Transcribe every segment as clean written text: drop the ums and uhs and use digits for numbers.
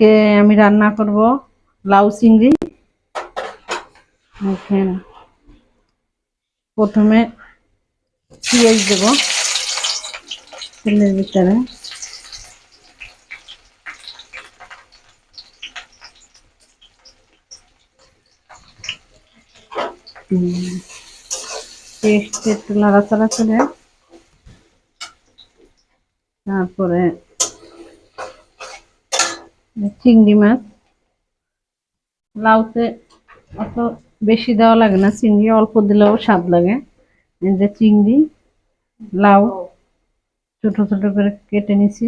আজকে আমি রান্না করব লাউ চিংড়ি। প্রথমে পেঁয়াজ দেব তেলের ভিতরে, পেস্ট একটু নাড়াচাড়া করে তারপরে চিংড়ি মাছ। লাউতে অত বেশি দেওয়া লাগে না, চিংড়ি অল্প দিলেও স্বাদ লাগে। এই যে চিংড়ি লাউ ছোট ছোট করে কেটে নিছি।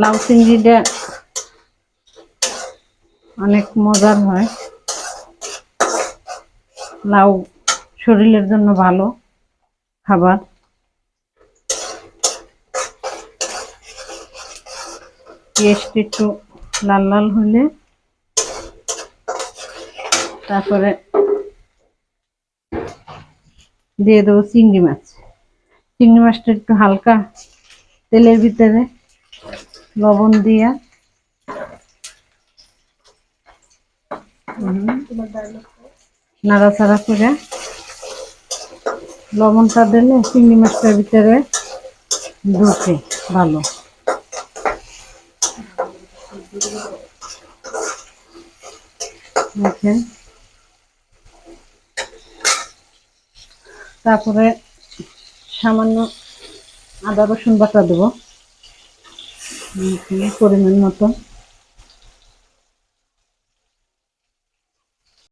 লাউ চিংড়িটা অনেক মজার হয়, লাউ শরীরের জন্য ভালো খাবার। পেস্ট একটু লাল লাল হলে তারপরে দিয়ে দেবো চিংড়ি মাছ। চিংড়ি মাছটা একটু হালকা তেলের ভিতরে লবণ দিয়া নাড়াচাড়া করে, লবণটা দিলে চিংড়ি মাছটার ভিতরে ঢুকে ভালো। তারপরে সামান্য আদা রসুন বাটা দেবো পরিমাণ মতো।